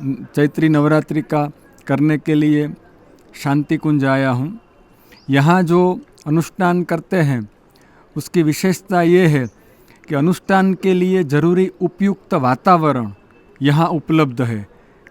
चैत्री नवरात्रि का करने के लिए शांति कुंज आया हूँ। यहाँ जो अनुष्ठान करते हैं उसकी विशेषता ये है कि अनुष्ठान के लिए ज़रूरी उपयुक्त वातावरण यहाँ उपलब्ध है।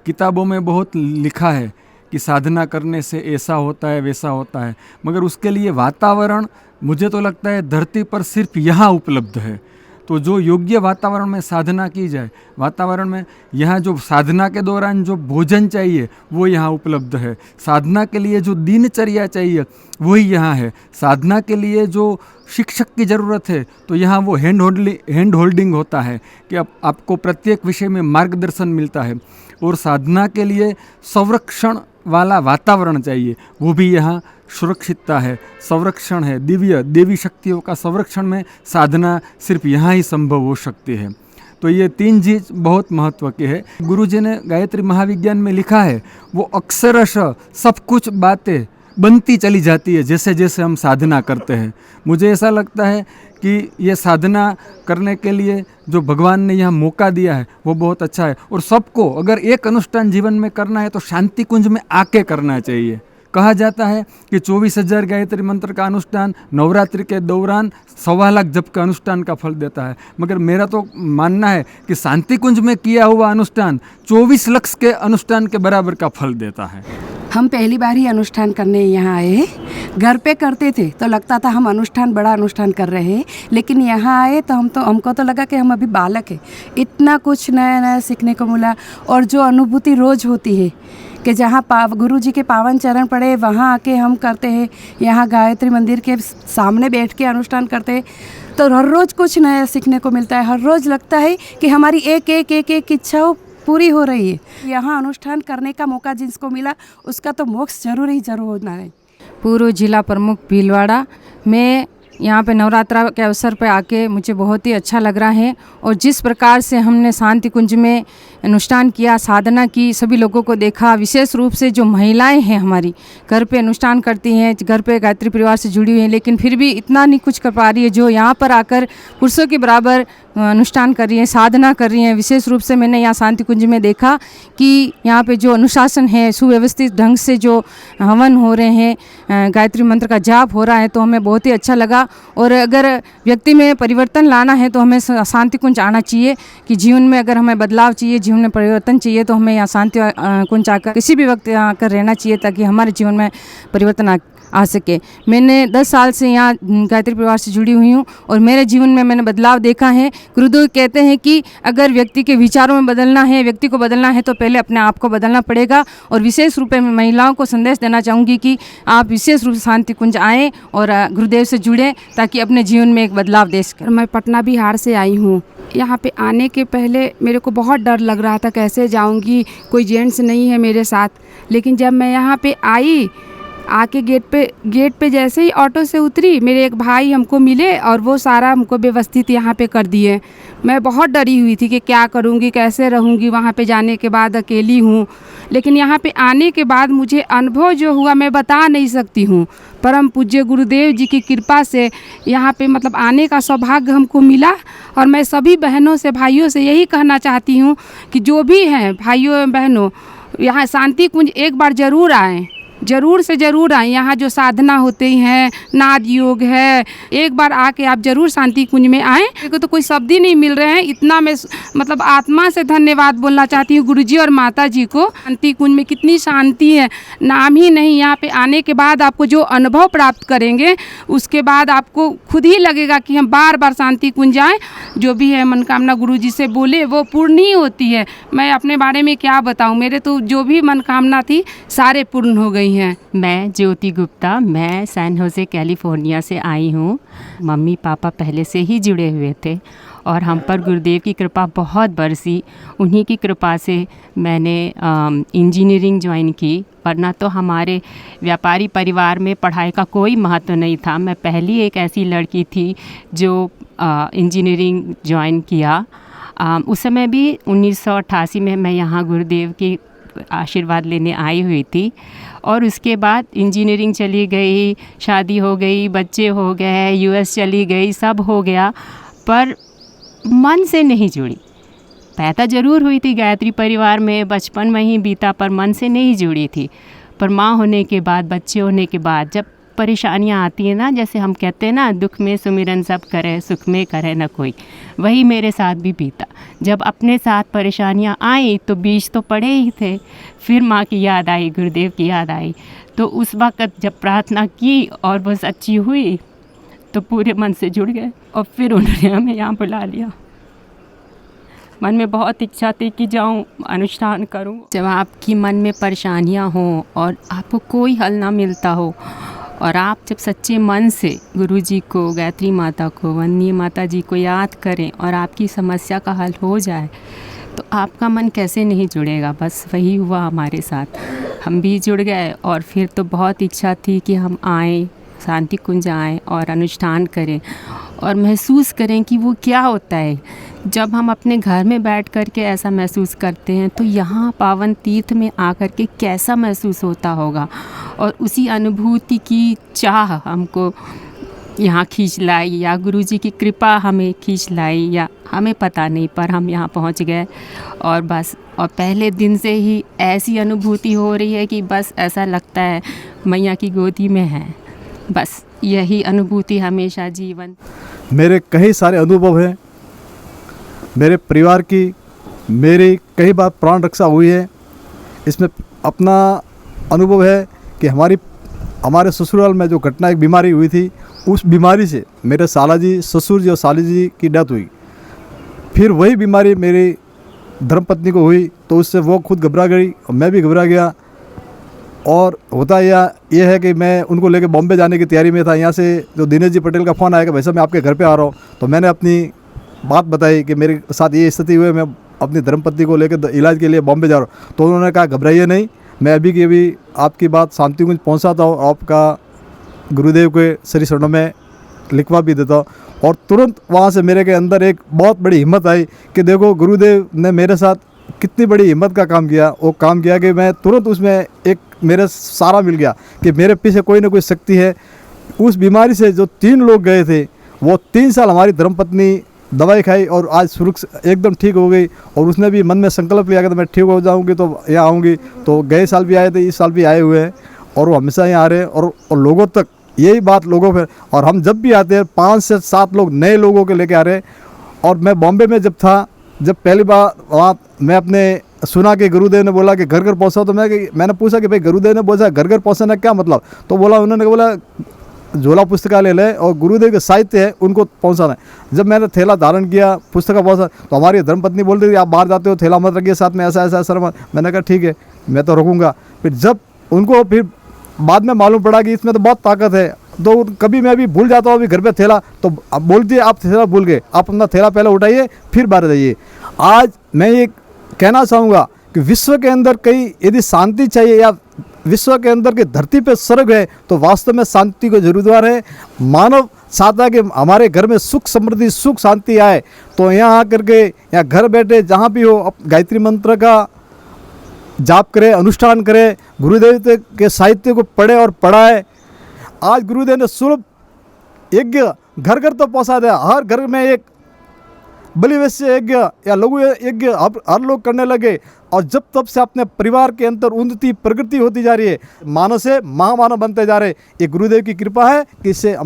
किताबों में बहुत लिखा है कि साधना करने से ऐसा होता है वैसा होता है, मगर उसके लिए वातावरण मुझे तो लगता है धरती पर सिर्फ यहाँ उपलब्ध है। तो जो योग्य वातावरण में साधना की जाए, वातावरण में यहाँ जो साधना के दौरान जो भोजन चाहिए वो यहाँ उपलब्ध है, साधना के लिए जो दिनचर्या चाहिए वही यहाँ है, साधना के लिए जो शिक्षक की ज़रूरत है तो यहाँ वो हैंड होल्डिंग होता है कि आपको प्रत्येक विषय में मार्गदर्शन मिलता है। और साधना के लिए संरक्षण वाला वातावरण चाहिए, वो भी यहाँ सुरक्षितता है, संरक्षण है, देवी शक्तियों का संरक्षण में साधना सिर्फ यहाँ ही संभव हो सकती है। तो ये तीन चीज़ बहुत महत्व की है। गुरुजी ने गायत्री महाविज्ञान में लिखा है वो अक्षरशः सब कुछ बातें बनती चली जाती है जैसे जैसे हम साधना करते हैं। मुझे ऐसा लगता है कि ये साधना करने के लिए जो भगवान ने यहाँ मौका दिया है वो बहुत अच्छा है। और सबको अगर एक अनुष्ठान जीवन में करना है तो शांति कुंज में आके करना चाहिए। कहा जाता है कि 24,000 गायत्री मंत्र का अनुष्ठान नवरात्रि के दौरान 1.25 लाख जप का अनुष्ठान का फल देता है, मगर मेरा तो मानना है कि शांति कुंज में किया हुआ अनुष्ठान 24 लाख के अनुष्ठान के बराबर का फल देता है। हम पहली बार ही अनुष्ठान करने यहाँ आए हैं। घर पे करते थे तो लगता था हम बड़ा अनुष्ठान कर रहे हैं, लेकिन यहाँ आए तो हमको तो लगा कि हम अभी बालक हैं। इतना कुछ नया नया सीखने को मिला। और जो अनुभूति रोज़ होती है कि जहाँ गुरु जी के पावन चरण पड़े वहाँ आके हम करते हैं, यहाँ गायत्री मंदिर के सामने बैठ के अनुष्ठान करते हैं, तो हर रोज़ कुछ नया सीखने को मिलता है। हर रोज़ लगता है कि हमारी एक इच्छा पूरी हो रही है। यहाँ अनुष्ठान करने का मौका जिसको मिला उसका तो मोक्ष जरूर होना है। पूर्व जिला प्रमुख भीलवाड़ा में यहाँ पे नवरात्रा के अवसर पर आके मुझे बहुत ही अच्छा लग रहा है। और जिस प्रकार से हमने शांति कुंज में अनुष्ठान किया, साधना की, सभी लोगों को देखा, विशेष रूप से जो महिलाएं हैं हमारी घर पे अनुष्ठान करती हैं, घर पे गायत्री परिवार से जुड़ी हुई हैं, लेकिन फिर भी इतना नहीं कुछ कर पा रही है जो यहाँ पर आकर पुरुषों के बराबर अनुष्ठान कर रही हैं, साधना कर रही हैं। विशेष रूप से मैंने यहाँ शांति कुंज में देखा कि यहाँ पे जो अनुशासन है, सुव्यवस्थित ढंग से जो हवन हो रहे हैं, गायत्री मंत्र का जाप हो रहा है, तो हमें बहुत ही अच्छा लगा। और अगर व्यक्ति में परिवर्तन लाना है तो हमें शांति कुंज आना चाहिए कि जीवन में अगर हमें बदलाव चाहिए, जीवन में परिवर्तन चाहिए, तो हमें यहाँ शांति कुंज आकर किसी भी वक्त आकर रहना चाहिए ताकि हमारे जीवन में परिवर्तन आ सके। मैंने 10 साल से यहाँ गायत्री परिवार से जुड़ी हुई हूँ और मेरे जीवन में मैंने बदलाव देखा है। गुरुदेव कहते हैं कि अगर व्यक्ति के विचारों में बदलना है, व्यक्ति को बदलना है, तो पहले अपने आप को बदलना पड़ेगा। और विशेष रूप में महिलाओं को संदेश देना चाहूँगी कि आप विशेष रूप से शांति कुंज आएँ और गुरुदेव से जुड़ें ताकि अपने जीवन में एक बदलाव दे सकें। मैं पटना बिहार से आई हूँ। यहाँ पे आने के पहले मेरे को बहुत डर लग रहा था, कैसे जाऊँगी, कोई जेंट्स नहीं है मेरे साथ। लेकिन जब मैं यहाँ पे आई, आके गेट पे जैसे ही ऑटो से उतरी, मेरे एक भाई हमको मिले और वो सारा हमको व्यवस्थित यहाँ पे कर दिए। मैं बहुत डरी हुई थी कि क्या करूँगी, कैसे रहूँगी वहाँ पे जाने के बाद, अकेली हूँ। लेकिन यहाँ पे आने के बाद मुझे अनुभव जो हुआ मैं बता नहीं सकती हूँ। परम पूज्य गुरुदेव जी की कृपा से यहाँ पे मतलब आने का सौभाग्य हमको मिला। और मैं सभी बहनों से, भाइयों से यही कहना चाहती हूँ कि जो भी हैं भाइयों एवं बहनों, यहाँ शांति कुंज एक बार ज़रूर आएँ, ज़रूर से ज़रूर आए। यहाँ जो साधना होती हैं, नाद योग है, एक बार आके आप ज़रूर शांति कुंज में आएँ। मेरे को तो कोई शब्द ही नहीं मिल रहे हैं, इतना मैं मतलब आत्मा से धन्यवाद बोलना चाहती हूँ गुरुजी और माता जी को। शांति कुंज में कितनी शांति है, नाम ही नहीं। यहाँ पे आने के बाद आपको जो अनुभव प्राप्त करेंगे उसके बाद आपको खुद ही लगेगा कि हम बार बार शांति कुंज आएँ। जो भी है मनोकामना गुरुजी से बोले वो पूर्ण ही होती है। मैं अपने बारे में क्या बताऊँ, मेरे तो जो भी मनोकामना थी सारे पूर्ण हो गई हैं। मैं ज्योति गुप्ता, मैं सैन होजे कैलिफोर्निया से आई हूँ। मम्मी पापा पहले से ही जुड़े हुए थे और हम पर गुरुदेव की कृपा बहुत बरसी। उन्हीं की कृपा से मैंने इंजीनियरिंग ज्वाइन की, वरना तो हमारे व्यापारी परिवार में पढ़ाई का कोई महत्व नहीं था। मैं पहली एक ऐसी लड़की थी जो इंजीनियरिंग ज्वाइन किया। उस समय भी 1988 में मैं यहाँ गुरुदेव की आशीर्वाद लेने आई हुई थी। और उसके बाद इंजीनियरिंग चली गई, शादी हो गई, बच्चे हो गए, यूएस चली गई, सब हो गया, पर मन से नहीं जुड़ी। पैदा ज़रूर हुई थी गायत्री परिवार में, बचपन में ही बीता, पर मन से नहीं जुड़ी थी। पर माँ होने के बाद, बच्चे होने के बाद जब परेशानियाँ आती हैं ना, जैसे हम कहते हैं ना, दुख में सुमिरन सब करे, सुख में करे न कोई, वही मेरे साथ भी बीता। जब अपने साथ परेशानियाँ आई तो बीज तो पड़े ही थे, फिर माँ की याद आई, गुरुदेव की याद आई, तो उस वक़्त जब प्रार्थना की और वो सच्ची हुई तो पूरे मन से जुड़ गए और फिर उन्होंने हमें यहाँ बुला लिया। मन में बहुत इच्छा थी कि जाऊँ, अनुष्ठान करूँ। जब आपकी मन में परेशानियाँ हों और आपको कोई हल ना मिलता हो, और आप जब सच्चे मन से गुरुजी को, गायत्री माता को, वंदनीय माता जी को याद करें और आपकी समस्या का हल हो जाए, तो आपका मन कैसे नहीं जुड़ेगा। बस वही हुआ हमारे साथ, हम भी जुड़ गए। और फिर तो बहुत इच्छा थी कि हम आएँ, शांति कुंज आएँ और अनुष्ठान करें और महसूस करें कि वो क्या होता है। जब हम अपने घर में बैठ कर के ऐसा महसूस करते हैं तो यहाँ पावन तीर्थ में आकर के कैसा महसूस होता होगा। और उसी अनुभूति की चाह हमको यहाँ खींच लाई, या गुरुजी की कृपा हमें खींच लाई, या हमें पता नहीं, पर हम यहाँ पहुँच गए। और बस, और पहले दिन से ही ऐसी अनुभूति हो रही है कि बस ऐसा लगता है मैया की गोदी में है। बस यही अनुभूति हमेशा जीवन। मेरे कई सारे अनुभव हैं, मेरे परिवार की मेरी कई बार प्राण रक्षा हुई है। इसमें अपना अनुभव है कि हमारे ससुराल में जो घटना, एक बीमारी हुई थी, उस बीमारी से मेरे साला जी, ससुर जी और साली जी की डेथ हुई। फिर वही बीमारी मेरी धर्मपत्नी को हुई, तो उससे वो खुद घबरा गई और मैं भी घबरा गया। और होता यह है कि मैं उनको लेकर बॉम्बे जाने की तैयारी में था। यहाँ से जो दिनेश जी पटेल का फ़ोन आया कि भाई साहब मैं आपके घर पे आ रहा हूँ, तो मैंने अपनी बात बताई कि मेरे साथ ये स्थिति हुई, मैं अपनी धर्मपत्नी को लेकर इलाज के लिए बॉम्बे जा रहा हूँ। तो उन्होंने कहा घबराइए नहीं, मैं अभी की अभी आपकी बात शांति कुंज पहुँचाता हूँ, आपका गुरुदेव के श्री चरणों में लिखवा भी देता हूँ। और तुरंत वहाँ से मेरे के अंदर एक बहुत बड़ी हिम्मत आई कि देखो गुरुदेव ने मेरे साथ कितनी बड़ी हिम्मत का काम किया। वो काम किया कि मैं तुरंत उसमें एक मेरे सहारा मिल गया कि मेरे पीछे कोई ना कोई शक्ति है। उस बीमारी से जो 3 लोग गए थे, वो 3 साल हमारी धर्मपत्नी दवाई खाई और आज सुरक्षित एकदम ठीक हो गई। और उसने भी मन में संकल्प लिया कि मैं ठीक हो जाऊंगी तो यहाँ आऊँगी। तो गए साल भी आए थे, इस साल भी आए हुए हैं और वो हमेशा यहाँ आ रहे हैं। और लोगों तक यही बात लोगों पर, और हम जब भी आते हैं 5 से 7 लोग नए लोगों के लेके आ रहे हैं। और मैं बॉम्बे में जब था, जब पहली बार वहाँ मैं अपने सुना कि गुरुदेव ने बोला कि घर घर पहुँचाओ, तो मैंने पूछा कि भाई गुरुदेव ने बोला घर घर पहुँचाना क्या मतलब। तो उन्होंने बोला झोला पुस्तकालय ले और गुरुदेव के साहित्य है उनको पहुँचाना है। जब मैंने थैला धारण किया, पुस्तक पहुँचा, तो हमारी धर्मपत्नी बोल रही थी आप बाहर जाते हो थैला मत रखिए साथ में, ऐसा ऐसा सर मत। मैंने कहा ठीक है मैं तो रखूँगा। फिर जब उनको फिर बाद में मालूम पड़ा कि इसमें तो बहुत ताकत है, तो कभी मैं भी भूल जाता हूँ अभी घर पे थैला, तो अब बोलती है आप थैला भूल गए, आप अपना थैला पहले उठाइए फिर बाहर जाइए। आज मैं ये कहना चाहूँगा कि विश्व के अंदर कहीं यदि शांति चाहिए या विश्व के अंदर की धरती पे स्वर्ग है, तो वास्तव में शांति को जरूर है। मानव चाहता है कि हमारे घर में सुख समृद्धि सुख शांति आए, तो यहाँ आकर के या घर बैठे जहाँ भी हो गायत्री मंत्र का जाप करे, अनुष्ठान करे, गुरुदेव के साहित्य को पढ़े और पढ़ाए। आज गुरुदेव ने सुलभ यज्ञ घर घर तो पहुँचा दिया, हर घर में एक बलिवैश्य यज्ञ या लघु यज्ञ हर लोग करने लगे। और जब तब से अपने परिवार के अंदर उन्नति प्रगति होती जा रही है, मानव से महामानव बनते जा रहे। ये गुरुदेव की कृपा है कि इससे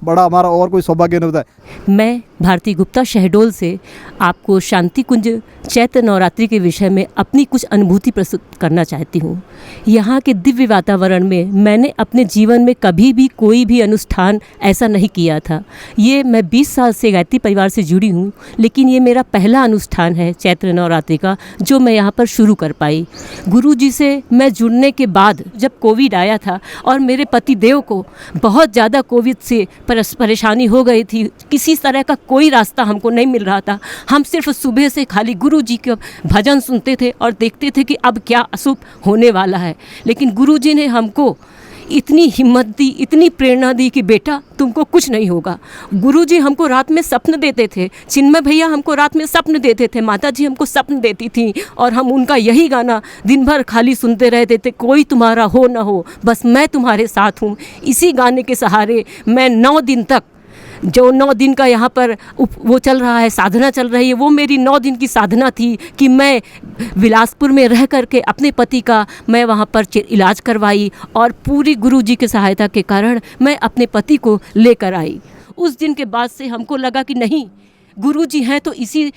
बड़ा हमारा और कोई सौभाग्य नहीं होता है। मैं भारती गुप्ता शहडोल से आपको शांति कुंज चैत्र नवरात्रि के विषय में अपनी कुछ अनुभूति प्रस्तुत करना चाहती हूँ। यहाँ के दिव्य वातावरण में मैंने अपने जीवन में कभी भी कोई भी अनुष्ठान ऐसा नहीं किया था। ये मैं 20 साल से गायत्री परिवार से जुड़ी हूँ, लेकिन ये मेरा पहला अनुष्ठान है चैत्र नवरात्रि का जो मैं यहाँ पर शुरू कर पाई। गुरु जी से मैं जुड़ने के बाद जब कोविड आया था और मेरे पति देव को बहुत ज़्यादा कोविड से परेशानी हो गई थी, किसी तरह का कोई रास्ता हमको नहीं मिल रहा था। हम सिर्फ सुबह से खाली गुरु जी के भजन सुनते थे और देखते थे कि अब क्या अशुभ होने वाला है। लेकिन गुरु जी ने हमको इतनी हिम्मत दी, इतनी प्रेरणा दी कि बेटा तुमको कुछ नहीं होगा। गुरुजी हमको रात में स्वप्न देते थे, चिन्मय भैया हमको रात में स्वप्न देते थे, माता जी हमको स्वप्न देती थी और हम उनका यही गाना दिन भर खाली सुनते रहते थे, कोई तुम्हारा हो ना हो बस मैं तुम्हारे साथ हूँ। इसी गाने के सहारे मैं 9 दिन तक जो 9 दिन का यहाँ पर वो चल रहा है, साधना चल रही है, वो मेरी 9 दिन की साधना थी कि मैं बिलासपुर में रह करके अपने पति का मैं वहाँ पर इलाज करवाई और पूरी गुरुजी की सहायता के कारण मैं अपने पति को लेकर आई। उस दिन के बाद से हमको लगा कि नहीं, गुरुजी हैं तो इसी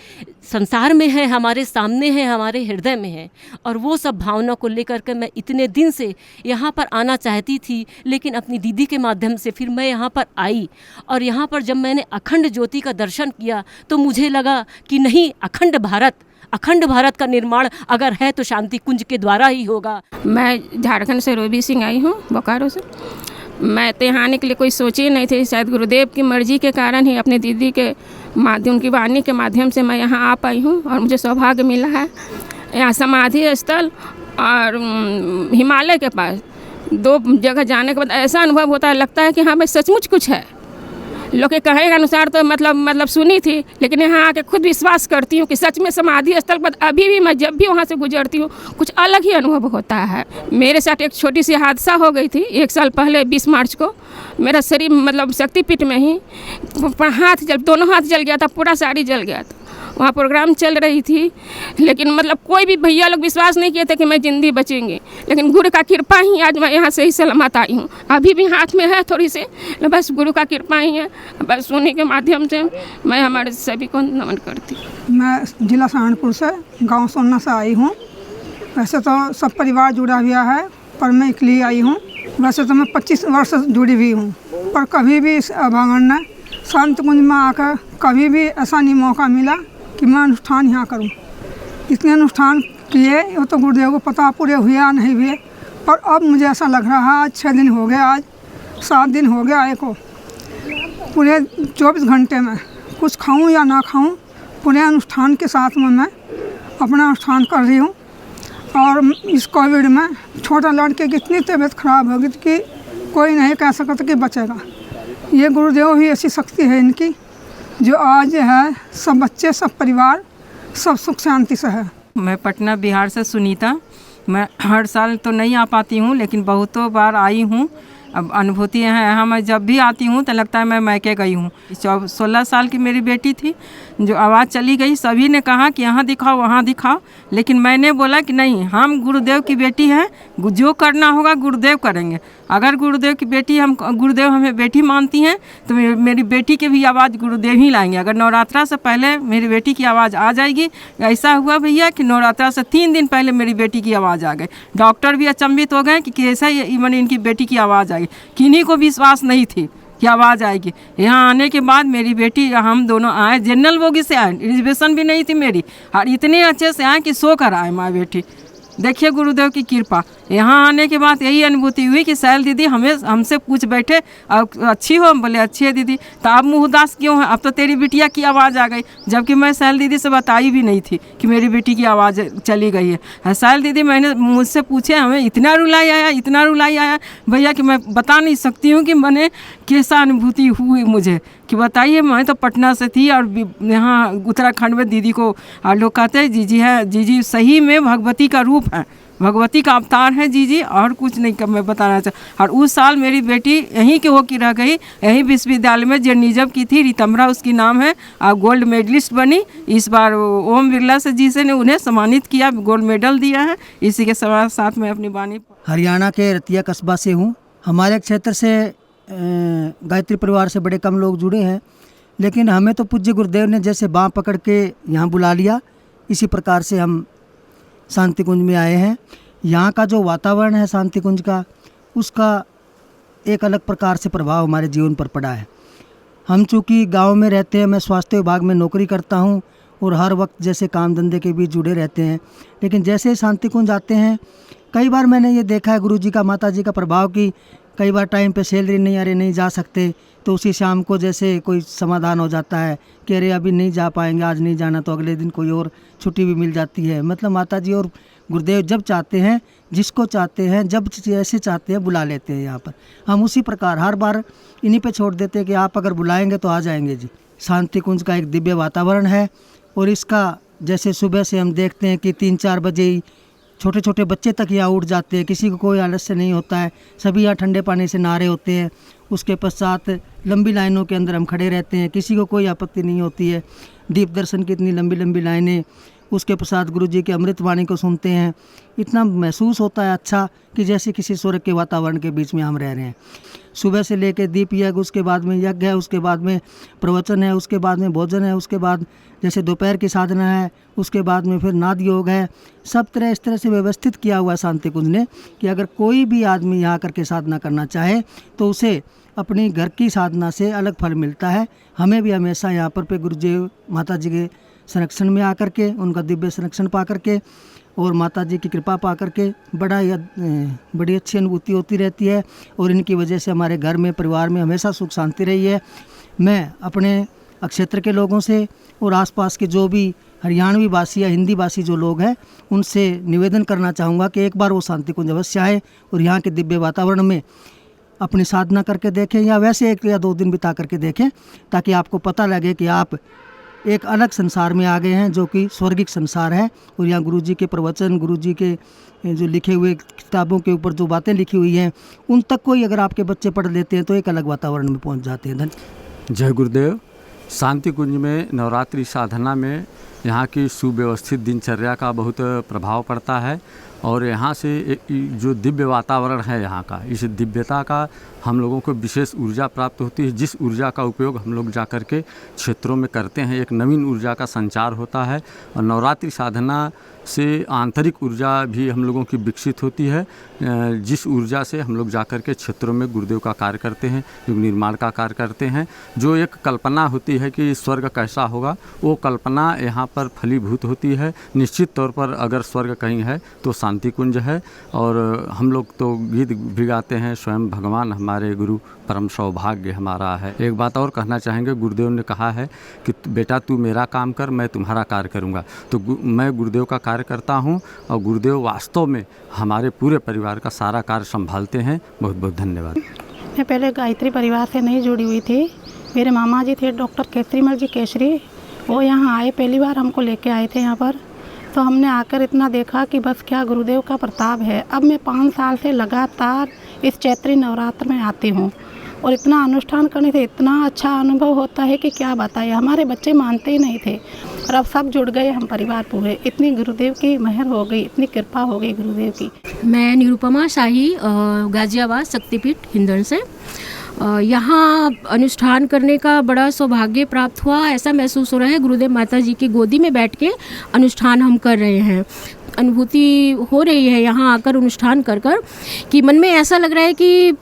संसार में है, हमारे सामने है, हमारे हृदय में है। और वो सब भावना को लेकर के मैं इतने दिन से यहाँ पर आना चाहती थी, लेकिन अपनी दीदी के माध्यम से फिर मैं यहाँ पर आई। और यहाँ पर जब मैंने अखंड ज्योति का दर्शन किया तो मुझे लगा कि नहीं, अखंड भारत का निर्माण अगर है तो शांति कुंज के द्वारा ही होगा। मैं झारखंड से रूबी सिंह आई हूँ, बोकारो से। मैं तो यहाँ आने के लिए कोई सोची नहीं थी, शायद गुरुदेव की मर्जी के कारण ही अपनी दीदी के माध्यम, उनकी वाणी के माध्यम से मैं यहाँ आ पाई हूँ और मुझे सौभाग्य मिला है। यहाँ समाधि स्थल और हिमालय के पास 2 जगह जाने के बाद ऐसा अनुभव होता है, लगता है कि हाँ भाई सचमुच कुछ है। लोग के कहे के अनुसार तो मतलब सुनी थी, लेकिन यहाँ आके खुद विश्वास करती हूँ कि सच में समाधि स्थल पर अभी भी मैं जब भी वहाँ से गुजरती हूँ कुछ अलग ही अनुभव होता है। मेरे साथ एक छोटी सी हादसा हो गई थी 1 साल पहले 20 मार्च को। मेरा शरीर मतलब शक्तिपीठ में ही दोनों हाथ जल गया था, पूरा साड़ी जल गया था। वहाँ प्रोग्राम चल रही थी, लेकिन मतलब कोई भी भैया लोग विश्वास नहीं किए थे कि मैं जिंदगी बचेंगी, लेकिन गुरु का कृपा ही आज मैं यहाँ से ही सलामत आई हूँ। अभी भी हाथ में है थोड़ी से, बस गुरु का कृपा ही है। बस उन्हीं के माध्यम से मैं हमारे सभी को नमन करती हूँ। मैं जिला सहारनपुर से गांव सोन्ना से आई हूँ। वैसे तो सब परिवार जुड़ा हुआ है, पर मैं अकेली आई हूँ। वैसे तो मैं 25 वर्ष से जुड़ी हुई हूँ, पर कभी भी इस अभांगन ने शांति कुंज में आकर कभी भी ऐसा नहीं मौका मिला कि मैं अनुष्ठान यहाँ करूँ। इतने अनुष्ठान किए, वो तो गुरुदेव को पता पूरे हुए या नहीं हुए, पर अब मुझे ऐसा लग रहा है आज 6 दिन हो गए, आज 7 दिन हो गए आए को। पूरे 24 घंटे में कुछ खाऊं या ना खाऊं, पूरे अनुष्ठान के साथ में मैं अपना अनुष्ठान कर रही हूँ। और इस कोविड में छोटा लड़के की इतनी तबीयत खराब हो गई कि कोई नहीं कह सकता कि बचेगा। ये गुरुदेव ही ऐसी शक्ति है इनकी, जो आज है सब बच्चे, सब परिवार, सब सुख शांति से है। मैं पटना बिहार से सुनीता। मैं हर साल तो नहीं आ पाती हूँ, लेकिन बहुतों बार आई हूँ। अब अनुभूति है यहाँ, मैं जब भी आती हूँ तो लगता है मैं मैके गई हूँ। 16 साल की मेरी बेटी थी, जो आवाज़ चली गई। सभी ने कहा कि यहाँ दिखाओ, वहाँ दिखाओ, लेकिन मैंने बोला कि नहीं, हम गुरुदेव की बेटी हैं, जो करना होगा गुरुदेव करेंगे। अगर गुरुदेव की बेटी गुरुदेव हमें बेटी मानती हैं तो मेरी बेटी की भी आवाज़ गुरुदेव ही लाएंगे। अगर नवरात्रा से पहले मेरी बेटी की आवाज़ आ जाएगी। ऐसा हुआ भैया कि नवरात्रा से 3 दिन पहले मेरी बेटी की आवाज़ आ गई। डॉक्टर भी अचंभित हो गए कि कैसा इवन इनकी बेटी की आवाज़ आ गई। किन्हीं को विश्वास नहीं थी कि आवाज़ आएगी। यहाँ आने के बाद मेरी बेटी, हम दोनों आए, जनरल बोगी से आए, रिजर्वेशन भी नहीं थी मेरी, और इतने अच्छे से आए कि सो कर आए माँ बेटी। देखिए गुरुदेव की कृपा। यहाँ आने के बाद यही अनुभूति हुई कि सैल दीदी हमसे पूछ बैठे, अच्छी हो? हम बोले अच्छी है दीदी। तो आप मुँह उदास क्यों है? अब तो तेरी बिटिया की आवाज़ आ गई। जबकि मैं सैल दीदी से बताई भी नहीं थी कि मेरी बेटी की आवाज़ चली गई है। सैल दीदी मुझसे पूछे, हमें इतना रुलाई आया भैया कि मैं बता नहीं सकती हूँ कि मैंने कैसा अनुभूति हुई मुझे, कि बताइए। मैं तो पटना से थी और यहाँ उत्तराखंड में दीदी को लोग कहते हैं जीजी है। जीजी सही में भगवती का रूप है, भगवती का अवतार है जीजी, और कुछ नहीं कर मैं बताना चाहता। और उस साल मेरी बेटी यहीं की होकर रह गई, यहीं विश्वविद्यालय में जर्नलिज्म की थी, रितम्बरा उसकी नाम है, और गोल्ड मेडलिस्ट बनी। इस बार ओम बिरला से जी से ने उन्हें सम्मानित किया, गोल्ड मेडल दिया है। इसी के साथ में अपनी वाणी। हरियाणा के रतिया कस्बा से हूँ। हमारे क्षेत्र से गायत्री परिवार से बड़े कम लोग जुड़े हैं, लेकिन हमें तो पूज्य गुरुदेव ने जैसे बाँह पकड़ के यहाँ बुला लिया, इसी प्रकार से हम शांति कुंज में आए हैं। यहाँ का जो वातावरण है शांति कुंज का, उसका एक अलग प्रकार से प्रभाव हमारे जीवन पर पड़ा है। हम चूँकि गांव में रहते हैं, मैं स्वास्थ्य विभाग में नौकरी करता हूँ और हर वक्त जैसे काम धंधे के बीच जुड़े रहते हैं, लेकिन जैसे शांति कुंज आते हैं, कई बार मैंने ये देखा है गुरु जी का, माता जी का प्रभाव कि कई बार टाइम पे सैलरी नहीं, अरे नहीं जा सकते, तो उसी शाम को जैसे कोई समाधान हो जाता है कि अरे अभी नहीं जा पाएंगे, आज नहीं जाना, तो अगले दिन कोई और छुट्टी भी मिल जाती है। मतलब माता जी और गुरुदेव जब चाहते हैं, जिसको चाहते हैं, जब जैसे चाहते हैं बुला लेते हैं यहाँ पर। हम उसी प्रकार हर बार इन्हीं पे छोड़ देते हैं कि आप अगर बुलाएंगे तो आ जाएंगे जी। शांति कुंज का एक दिव्य वातावरण है, और इसका जैसे सुबह से हम देखते हैं कि 3-4 बजे ही छोटे छोटे बच्चे तक यहाँ उठ जाते हैं, किसी को कोई आलस्य नहीं होता है, सभी यहाँ ठंडे पानी से नहा रहे होते हैं। उसके पश्चात लंबी लाइनों के अंदर हम खड़े रहते हैं, किसी को कोई आपत्ति नहीं होती है। दीप दर्शन की इतनी लंबी लंबी लाइनें, उसके पश्चात गुरु जी की अमृतवाणी को सुनते हैं, इतना महसूस होता है अच्छा कि जैसे किसी स्वर्ग के वातावरण के बीच में हम रह रहे हैं। सुबह से लेकर दीप यज्ञ, उसके बाद में यज्ञ है, उसके बाद में प्रवचन है, उसके बाद में भोजन है, उसके बाद जैसे दोपहर की साधना है, उसके बाद में फिर नाद योग है। सब तरह इस तरह से व्यवस्थित किया हुआ है शांति कुंज ने कि अगर कोई भी आदमी यहाँ करके साधना करना चाहे तो उसे अपनी घर की साधना से अलग फल मिलता है। हमें भी हमेशा यहाँ पर गुरु जी माता जी के संरक्षण में आकर के, उनका दिव्य संरक्षण पा करके और माता जी की कृपा पा करके बड़ी अच्छी अनुभूति होती रहती है और इनकी वजह से हमारे घर में, परिवार में हमेशा सुख शांति रही है। मैं अपने क्षेत्र के लोगों से और आसपास के जो भी हरियाणवी भाषी या हिंदी भाषी जो लोग हैं उनसे निवेदन करना चाहूँगा कि एक बार वो शांति कुंज अवश्य आए और यहाँ के दिव्य वातावरण में अपनी साधना करके देखें या वैसे 1 या 2 दिन बिता करके देखें, ताकि आपको पता लगे कि आप एक अलग संसार में आ गए हैं जो कि स्वर्गिक संसार है। और यहाँ गुरु जी के प्रवचन, गुरु जी के जो लिखे हुए किताबों के ऊपर जो बातें लिखी हुई हैं उन तक कोई अगर आपके बच्चे पढ़ लेते हैं तो एक अलग वातावरण में पहुँच जाते हैं। जय गुरुदेव। शांति कुंज में नवरात्रि साधना में यहाँ की सुव्यवस्थित दिनचर्या का बहुत प्रभाव पड़ता है और यहाँ से जो दिव्य वातावरण है यहाँ का, इस दिव्यता का हम लोगों को विशेष ऊर्जा प्राप्त होती है, जिस ऊर्जा का उपयोग हम लोग जा कर के क्षेत्रों में करते हैं। एक नवीन ऊर्जा का संचार होता है और नवरात्रि साधना से आंतरिक ऊर्जा भी हम लोगों की विकसित होती है, जिस ऊर्जा से हम लोग जाकर के क्षेत्रों में गुरुदेव का कार्य करते हैं, युग निर्माण का कार्य करते हैं। जो एक कल्पना होती है कि स्वर्ग कैसा होगा, वो कल्पना यहाँ पर फलीभूत होती है। निश्चित तौर पर अगर स्वर्ग कहीं है तो शांति कुंज है। और हम लोग तो गीत भी गाते हैं, स्वयं भगवान हमारे गुरु, परम सौभाग्य हमारा है। एक बात और कहना चाहेंगे, गुरुदेव ने कहा है कि बेटा तू मेरा काम कर, मैं तुम्हारा कार्य करूँगा। तो मैं गुरुदेव का कार्य करता हूँ और गुरुदेव वास्तव में हमारे पूरे परिवार का सारा कार्य संभालते हैं। बहुत बहुत धन्यवाद। मैं पहले गायत्री परिवार से नहीं जुड़ी हुई थी। मेरे मामा जी थे डॉक्टर केसरीमल जी केसरी, वो यहाँ आए, पहली बार हमको लेके आए थे यहाँ पर। तो हमने आकर इतना देखा कि बस क्या गुरुदेव का प्रताप है। अब मैं 5 साल से लगातार इस चैत्री नवरात्र में आती हूँ और इतना अनुष्ठान करने से इतना अच्छा अनुभव होता है कि क्या बताएं। हमारे बच्चे मानते ही नहीं थे और अब सब जुड़ गए, हम परिवार पूरे। इतनी गुरुदेव की मेहर हो गई, इतनी कृपा हो गई गुरुदेव की। मैं निरुपमा शाही, गाजियाबाद शक्तिपीठ हिंदन से यहाँ अनुष्ठान करने का बड़ा सौभाग्य प्राप्त हुआ। ऐसा महसूस हो रहा है गुरुदेव माता जी की गोदी में बैठ के अनुष्ठान हम कर रहे हैं। अनुभूति हो रही है यहाँ आकर अनुष्ठान कर कर कि मन में ऐसा लग रहा है कि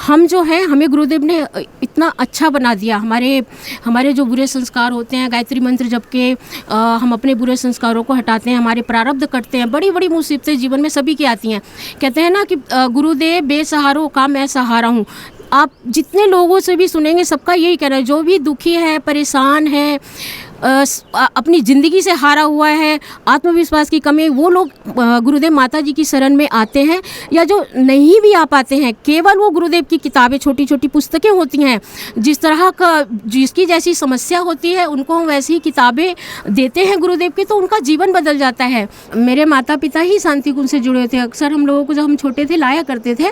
हम जो है, हमें गुरुदेव ने इतना अच्छा बना दिया। हमारे जो बुरे संस्कार होते हैं, गायत्री मंत्र जप के हम अपने बुरे संस्कारों को हटाते हैं, हमारे प्रारब्ध कटते हैं। बड़ी बड़ी मुसीबतें जीवन में सभी की आती हैं। कहते हैं ना कि गुरुदेव बेसहारों का मैं सहारा हूँ। आप जितने लोगों से भी सुनेंगे सबका यही कहना है, जो भी दुखी है, परेशान है, अपनी ज़िंदगी से हारा हुआ है, आत्मविश्वास की कमी, वो लोग गुरुदेव माता जी की शरण में आते हैं। या जो नहीं भी आ पाते हैं, केवल वो गुरुदेव की किताबें, छोटी छोटी पुस्तकें होती हैं, जिस तरह का जिसकी जैसी समस्या होती है उनको हम वैसी किताबें देते हैं गुरुदेव की, तो उनका जीवन बदल जाता है। मेरे माता पिता ही शांति कुंज से जुड़े थे। अक्सर हम लोगों को जब हम छोटे थे लाया करते थे,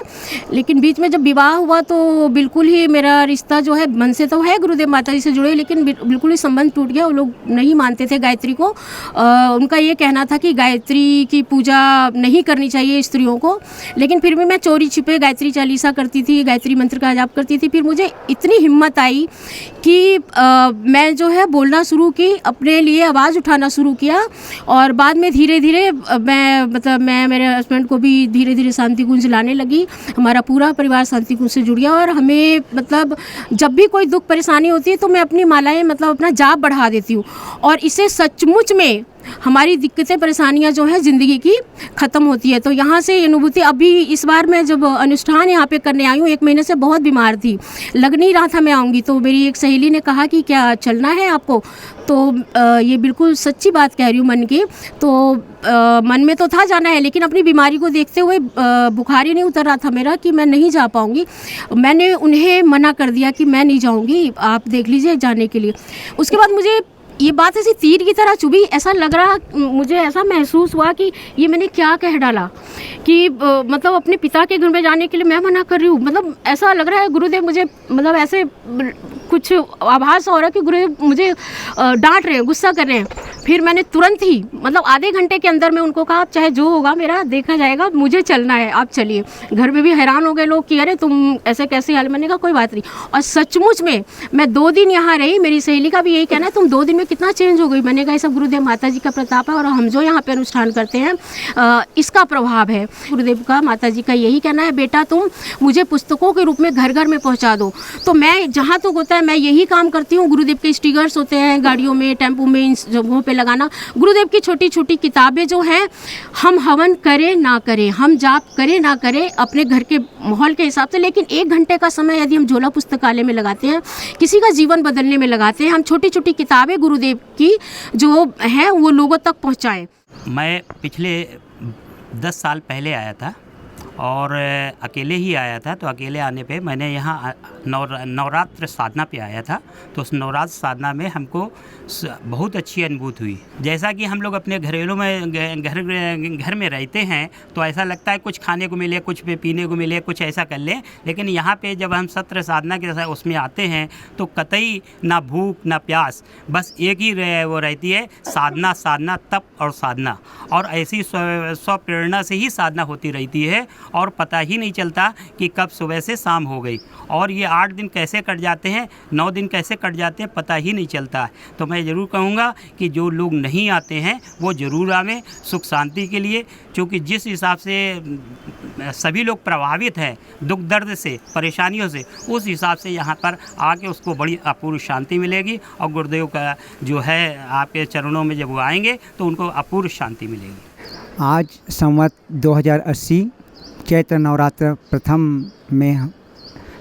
लेकिन बीच में जब विवाह हुआ तो बिल्कुल ही मेरा रिश्ता जो है, मन से तो है गुरुदेव माता जी से जुड़े, लेकिन बिल्कुल ही संबंध टूट गया। लोग नहीं मानते थे गायत्री को। उनका ये कहना था कि गायत्री की पूजा नहीं करनी चाहिए स्त्रियों को, लेकिन फिर भी मैं चोरी छिपे गायत्री चालीसा करती थी, गायत्री मंत्र का जाप करती थी। फिर मुझे इतनी हिम्मत आई कि मैं जो है बोलना शुरू की, अपने लिए आवाज़ उठाना शुरू किया और बाद में धीरे धीरे मैं मेरे हस्बैंड को भी धीरे धीरे शांति कुंज लाने लगी। हमारा पूरा परिवार शांति कुंज से जुड़ गया और हमें जब भी कोई दुख परेशानी होती है तो मैं अपनी मालाएं अपना जाप बढ़ा देती हूँ और इससे सचमुच में हमारी दिक्कतें परेशानियां जो है ज़िंदगी की ख़त्म होती है। तो यहाँ से अनुभूति, अभी इस बार मैं जब अनुष्ठान यहाँ पे करने आई हूँ, 1 महीने से बहुत बीमार थी, लग नहीं रहा था मैं आऊँगी। तो मेरी एक सहेली ने कहा कि क्या चलना है आपको, तो ये बिल्कुल सच्ची बात कह रही हूँ मन की। तो मन में तो था जाना है, लेकिन अपनी बीमारी को देखते हुए बुखार ही नहीं उतर रहा था मेरा कि मैं नहीं जा पाऊँगी। मैंने उन्हें मना कर दिया कि मैं नहीं जाऊँगी, आप देख लीजिए जाने के लिए। उसके बाद मुझे ये बात ऐसी तीर की तरह चुभी। ऐसा लग रहा, मुझे ऐसा महसूस हुआ कि ये मैंने क्या कह डाला कि मतलब अपने पिता के घर में जाने के लिए मैं मना कर रही हूँ। मतलब ऐसा लग रहा है गुरुदेव मुझे, मतलब ऐसे कुछ आभास हो रहा है कि गुरुदेव मुझे डांट रहे हैं, गुस्सा कर रहे हैं। फिर मैंने तुरंत ही मतलब आधे घंटे के अंदर में उनको कहा चाहे जो होगा मेरा देखा जाएगा, मुझे चलना है, आप चलिए। घर में भी हैरान हो गए लोग कि अरे तुम ऐसे कैसे हाल। मैंने कहा कोई बात नहीं। और सचमुच में मैं 2 दिन यहाँ रही। मेरी सहेली का भी यही कहना है तुम 2 दिन में कितना चेंज हो गई। मैंने कहा सब गुरुदेव माता जी का प्रताप है और हम जो यहाँ पे अनुष्ठान करते हैं इसका प्रभाव है। गुरुदेव का, माता जी का यही कहना है बेटा तुम मुझे पुस्तकों के रूप में घर घर में पहुँचा दो। तो मैं जहाँ तक होता है मैं यही काम करती हूँ। गुरुदेव के स्टिकर्स होते हैं गाड़ियों में, टेम्पो में, इन जगहों पे लगाना। गुरुदेव की छोटी छोटी किताबें जो हैं, हम हवन करें ना करें, हम जाप करें ना करें अपने घर के माहौल के हिसाब से, लेकिन 1 घंटे का समय यदि हम झोला पुस्तकालय में लगाते हैं, किसी का जीवन बदलने में लगाते हैं, हम छोटी छोटी किताबें गुरुदेव की जो हैं वो लोगों तक पहुँचाएँ। मैं पिछले 10 साल पहले आया था और अकेले ही आया था। तो अकेले आने पे मैंने यहाँ नवरात्र साधना पे आया था। तो उस नवरात्र साधना में हमको बहुत अच्छी अनुभूति हुई। जैसा कि हम लोग अपने घरेलू में घर में रहते हैं तो ऐसा लगता है कुछ खाने को मिले, कुछ पीने को मिले, कुछ ऐसा कर लें। लेकिन यहाँ पे जब हम सत्र साधना के उसमें आते हैं तो कतई ना भूख ना प्यास, बस एक ही वो रहती है साधना, साधना, तप और साधना। और ऐसी स्वप्रेरणा से ही साधना होती रहती है और पता ही नहीं चलता कि कब सुबह से शाम हो गई। और ये 8 दिन कैसे कट जाते हैं, 9 दिन कैसे कट जाते हैं, पता ही नहीं चलता। तो मैं ज़रूर कहूँगा कि जो लोग नहीं आते हैं वो ज़रूर आवें सुख शांति के लिए। क्योंकि जिस हिसाब से सभी लोग प्रभावित हैं दुख दर्द से, परेशानियों से, उस हिसाब से यहाँ पर आके उसको बड़ी अपूर्व शांति मिलेगी। और गुरुदेव का जो है आपके चरणों में जब वो आएंगे तो उनको अपूर्व शांति मिलेगी। आज संवत 2080 चैत्र नवरात्र प्रथम में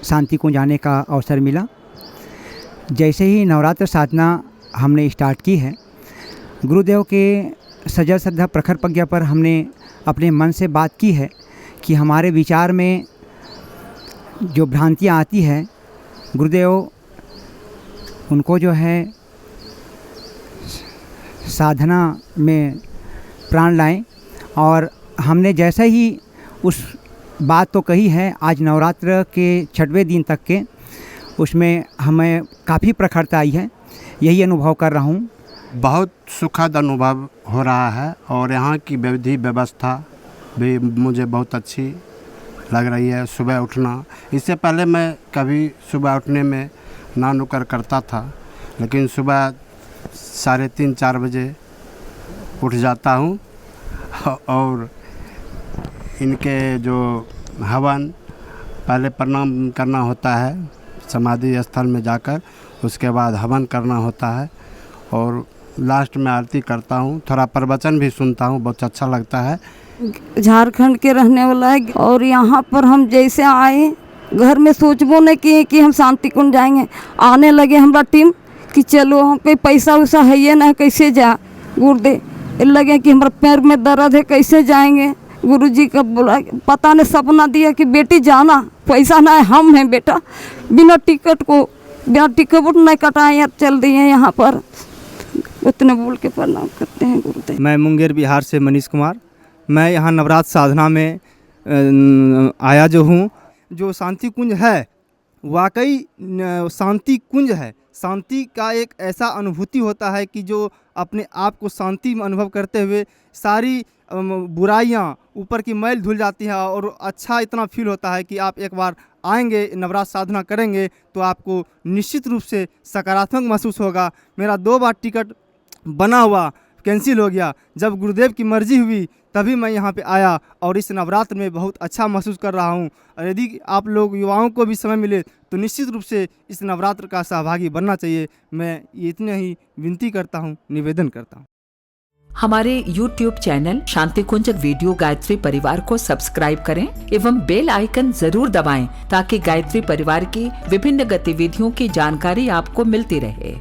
शांति कुंज आने का अवसर मिला। जैसे ही नवरात्र साधना हमने स्टार्ट की है, गुरुदेव के सजल श्रद्धा प्रखर प्रज्ञा पर हमने अपने मन से बात की है कि हमारे विचार में जो भ्रांतियाँ आती हैं, गुरुदेव उनको जो है साधना में प्राण लाएं। और हमने जैसे ही उस बात तो कही है, आज नवरात्र के 6वें दिन तक के उसमें हमें काफ़ी प्रखरता आई है, यही अनुभव कर रहा हूँ। बहुत सुखद अनुभव हो रहा है और यहाँ की विधि व्यवस्था भी मुझे बहुत अच्छी लग रही है। सुबह उठना, इससे पहले मैं कभी सुबह उठने में ना नुकर करता था, लेकिन सुबह 3:30-4 बजे उठ जाता हूँ। और इनके जो हवन पहले प्रणाम करना होता है समाधि स्थल में जाकर, उसके बाद हवन करना होता है और लास्ट में आरती करता हूँ। थोड़ा प्रवचन भी सुनता हूँ, बहुत अच्छा लगता है। झारखंड के रहने वाला है और यहाँ पर हम जैसे आए, घर में सोचबो नहीं किए कि हम शांति कुंज जाएंगे। आने लगे हमारा टीम कि चलो, हम कोई पैसा वैसा है ये ना, कैसे जा गुरुदेव। लगे कि हमारे पैर में दर्द है, कैसे जाएंगे। गुरुजी का बोला, पता नहीं सपना दिया कि बेटी जाना, पैसा ना है, हम हैं बेटा, बिना टिकट नहीं कटाए यार, चल दिए यहाँ पर। उतने बोल के प्रणाम करते हैं गुरुदेव। मैं मुंगेर बिहार से मनीष कुमार। मैं यहाँ नवरात्र साधना में आया जो हूँ। जो शांति कुंज है वाकई शांति कुंज है। शांति का एक ऐसा अनुभूति होता है कि जो अपने आप को शांति में अनुभव करते हुए सारी बुराइयाँ ऊपर की मैल धुल जाती है और अच्छा इतना फील होता है कि आप एक बार आएंगे, नवरात्र साधना करेंगे तो आपको निश्चित रूप से सकारात्मक महसूस होगा। मेरा 2 बार टिकट बना हुआ कैंसिल हो गया। जब गुरुदेव की मर्जी हुई तभी मैं यहाँ पे आया और इस नवरात्र में बहुत अच्छा महसूस कर रहा हूँ। और यदि आप लोग युवाओं को भी समय मिले तो निश्चित रूप से इस नवरात्र का सहभागी बनना चाहिए। मैं ये इतने ही विनती करता हूँ, निवेदन करता हूँ। हमारे YouTube चैनल शांति कुंज वीडियो गायत्री परिवार को सब्सक्राइब करें एवं बेल आइकन जरूर दबाएं ताकि गायत्री परिवार की विभिन्न गतिविधियों की जानकारी आपको मिलती रहे।